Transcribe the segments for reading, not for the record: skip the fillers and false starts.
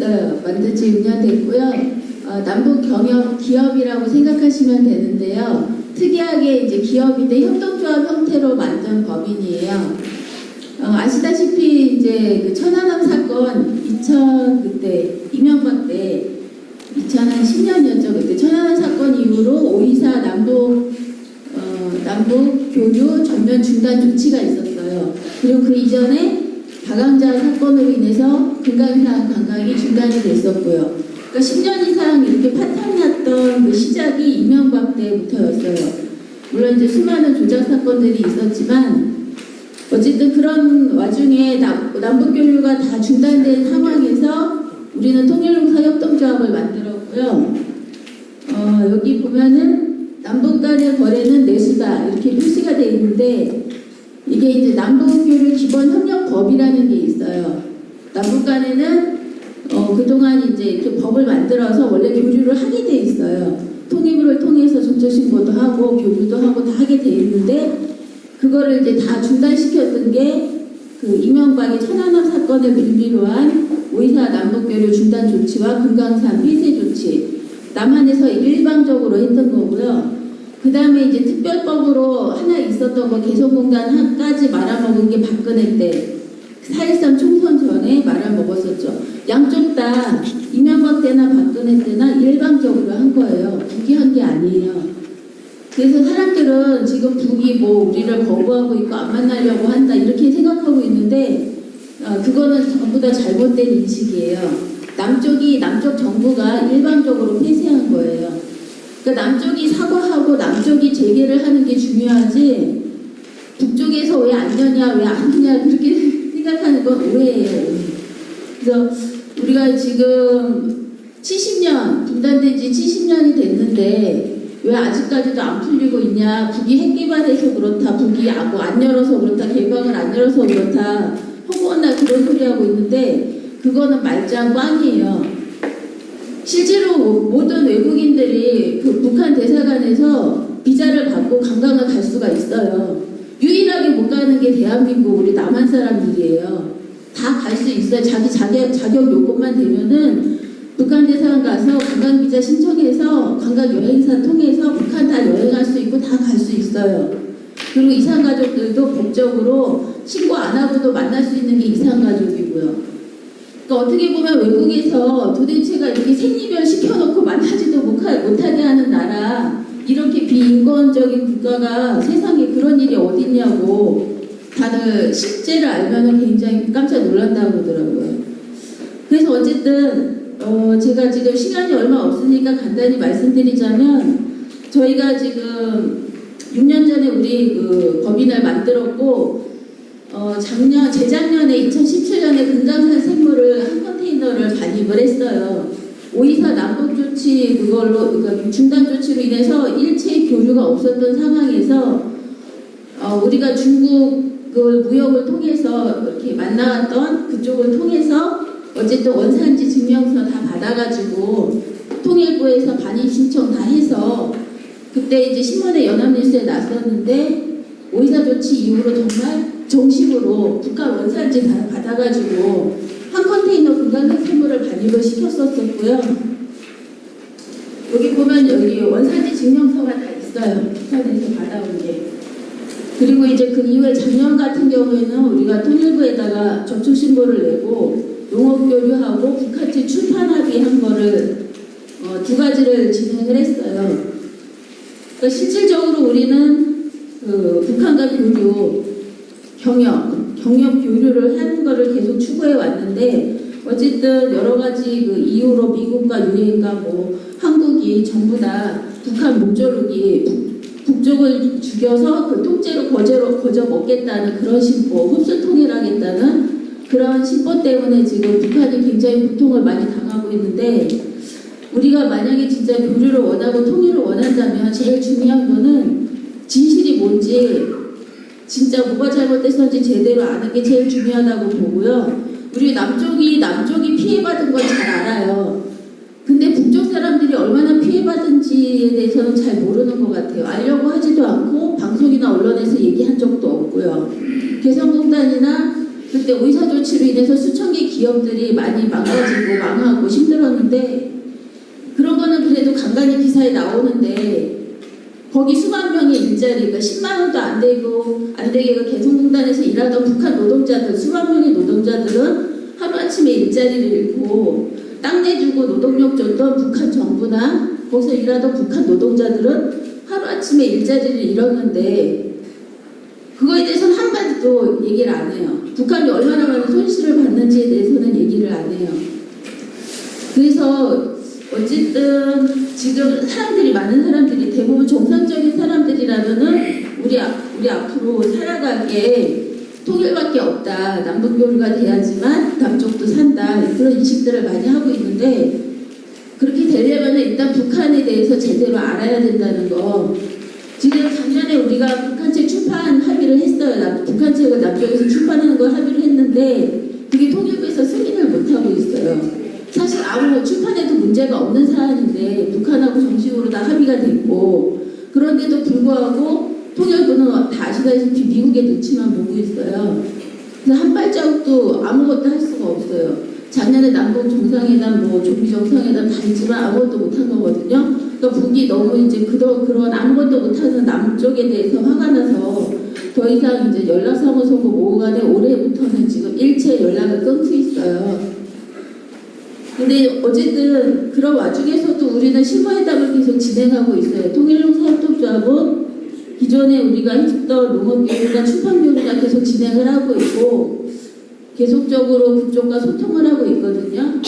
됐어요. 만든 지 6년 됐고요. 남북 경협 기업이라고 생각하시면 되는데요. 특이하게 이제 기업인데 협동조합 형태로 만든 법인이에요. 아시다시피 이제 그 천안함 사건 2000 이명박 때 2010년이었죠. 그때 천안함 사건 이후로 5.24 남북 교류 전면 중단 조치가 있었어요. 그리고 그 이전에 박항자 사건으로 인해서 금강산 관광이 중단이 됐었고요. 그러니까 10년 이상 이렇게 파탄났던 그 시작이 이명박 때부터였어요. 물론 이제 수많은 조작 사건들이 있었지만 어쨌든 그런 와중에 남북교류가 다 중단된 상황에서 우리는 통일농사협동조합을 만들었고요. 여기 보면은 남북 간의 거래는 내수다 이렇게 표시가 되어 있는데 이게 이제 남북교류 기본협력법이라는 게 있어요. 남북 간에는 그동안 이제 이렇게 법을 만들어서 원래 교류를 하게 돼 있어요. 통일부를 통해서 정처신고도 하고 교류도 하고 다 하게 돼 있는데 그거를 이제 다 중단시켰던 게 그 이명박의 천안함 사건을 빌미로 한 5.24 남북교류 중단 조치와 금강산 폐쇄 조치 남한에서 일방적으로 했던 거고요. 그 다음에 이제 특별법으로 하나 있었던 거 개성공단까지 말아먹은 게 박근혜 때 4.13 총선 전에 말아먹었었죠. 양쪽 다 이명박 때나 박근혜 때나 일방적으로 한 거예요. 북이 한 게 아니에요. 그래서 사람들은 지금 북이 뭐 우리를 거부하고 있고 안 만나려고 한다 이렇게 생각하고 있는데 그거는 전부 다 잘못된 인식이에요. 남쪽 정부가 일방적으로 폐쇄한 거예요. 그러니까 남쪽이 사과하고 남쪽이 재개를 하는 게 중요하지 북쪽에서 왜 안 여냐 왜 안 하냐 그렇게 생각하는 건 오해예요. 그래서 우리가 지금 70년 분단된 지 70년이 됐는데 왜 아직까지도 안 풀리고 있냐. 북이 핵 개발해서 그렇다. 북이 뭐 안 열어서 그렇다. 개방을 안 열어서 그렇다. 허구한나 그런 소리 하고 있는데 그거는 말짱 꽝이에요. 실제로 모든 외국인들이 그 북한 대사관에서 비자를 받고 관광을 갈 수가 있어요. 유일하게 못 가는 게 대한민국 우리 남한 사람들이에요. 다 갈 수 있어요. 자기 자격 요건만 되면은 북한 대사관 가서 관광비자 신청해서 관광여행사 통해서 북한 다 여행할 수 있고 다 갈 수 있어요. 그리고 이산가족들도 법적으로 신고 안 하고도 만날 수 있는 게 이산가족이고요. 그러니까 어떻게 보면 외국에서 도대체가 이렇게 생리별 시켜놓고 만나지도 못하게 하는 나라 이렇게 비인권적인 국가가 세상에 그런 일이 어딨냐고 다들 실제를 알면 굉장히 깜짝 놀란다고 그러더라고요. 그래서 어쨌든 제가 지금 시간이 얼마 없으니까 간단히 말씀드리자면 저희가 지금 6년 전에 우리 그 법인을 만들었고 재작년에 2017년에 금강산 샘물을 한 컨테이너를 반입을 했어요. 5.24 남북조치 그러니까 중단 조치로 인해서 일체 교류가 없었던 상황에서 우리가 중국을 무역을 통해서 이렇게 만나왔던 그쪽을 통해서 어쨌든 원산지 증명서 다 받아가지고 통일부에서 반입 신청 다 해서 그때 이제 신문에 연합뉴스에 났었는데 5.24 조치 이후로 정말 정식으로 북한 원산지 다 받아가지고 한 컨테이너 금강산 샘물을 반입을 시켰었고요. 여기 보면 여기 원산지 증명서가 다 있어요. 북한에서 받아온 게. 그리고 이제 그 이후에 작년 같은 경우에는 우리가 통일부에다가 접촉신고를 내고 농업교류하고 북한체 출판합의한 거를 두 가지를 진행을 했어요. 그러니까 실질적으로 우리는 그 북한과 경협 교류를 하는 거를 계속 추구해 왔는데 어쨌든 여러 가지 그 이유로 미국과 유엔과 뭐 한국이 전부 다 북한 목조르기 북쪽을 죽여서 그 통째로 거저 먹겠다는 그런 심보, 흡수 통일하겠다는 그런 심보 때문에 지금 북한이 굉장히 고통을 많이 당하고 있는데 우리가 만약에 진짜 교류를 원하고 통일을 원한다면 제일 중요한 거는 진실이 뭔지 진짜 뭐가 잘못됐었는지 제대로 아는 게 제일 중요하다고 보고요. 우리 남쪽이 피해받은 건 잘 알아요. 근데 북쪽 사람들이 얼마나 피해받은지에 대해서는 잘 모르는 것 같아요. 알려고 하지도 않고 방송이나 언론에서 얘기한 적도 없고요. 개성공단이나 그때 5.24 조치로 인해서 수천 개 기업들이 많이 망가지고 망하고 고생하고 힘들었는데 그런 거는 그래도 간간히 기사에 나오는데 거기 수만 명의 일자리가 10만 원도 안 되게 개성공단에서 일하던 북한 노동자들 수만 명의 노동자들은 하루아침에 일자리를 잃고 땅 내주고 노동력 줬던 북한 정부나 거기서 일하던 북한 노동자들은 하루아침에 일자리를 잃었는데 그거에 대해서는 한마디도 얘기를 안 해요. 북한이 얼마나 많은 손실을 받는지에 대해서는 얘기를 안 해요. 그래서 어쨌든 지금 많은 사람들이 대부분 정상적인 사람들이라면은 우리 앞으로 살아가기에 통일밖에 없다. 남북교류가 돼야지만 남쪽도 산다. 그런 인식들을 많이 하고 있는데 그렇게 되려면 일단 북한에 대해서 제대로 알아야 된다는 거. 지금 작년에 우리가 북한책 출판 합의를 했어요. 북한책을 남쪽에서 출판하는 걸 합의를 했는데 그게 통일부에서 승인을 못하고 있어요. 사실 아무 출판에도 문제가 없는 사안인데 북한하고 정식으로 다 합의가 됐고 그런데도 불구하고 통일부는 다 아시다시피 미국의 눈치만 보고 있어요. 그래서 한 발자국도 아무것도 할 수가 없어요. 작년에 남북 정상회담, 조기 정상회담 다 했지만 아무것도 못한 거거든요. 그러니까 북이 너무 이제 그런 아무것도 못하는 남쪽에 대해서 화가 나서 더 이상 이제 연락사무소고 뭐고 간에 올해부터는 지금 일체 연락을 끊고 있어요. 근데 어쨌든 그런 와중에서도 우리는 실무회담을 계속 진행하고 있어요. 통일농사협동조합은 기존에 우리가 했던 농업교류나 출판교류나 계속 진행을 하고 있고 계속적으로 그쪽과 소통을 하고 있거든요.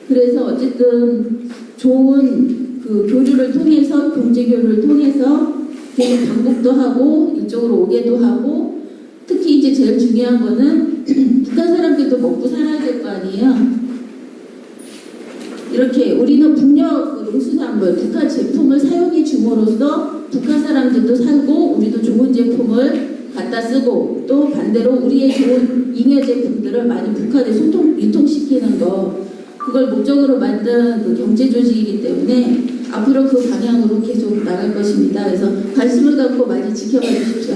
그래서 어쨌든 좋은 그 교류를 통해서 경제교류를 통해서 계속 방북도 하고 이쪽으로 오게도 하고 특히 이제 제일 중요한 거는 북한 사람들도 먹고 살아야 될 거 아니에요. 이렇게 우리는 북녘 농수산물, 북한 제품을 사용해 줌으로써 북한 사람들도 살고 우리도 좋은 제품을 갖다 쓰고 또 반대로 우리의 좋은 잉여 제품들을 많이 북한에 유통시키는 거 그걸 목적으로 만든 그 경제 조직이기 때문에 앞으로 그 방향으로 계속 나갈 것입니다. 그래서 관심을 갖고 많이 지켜봐 주십시오.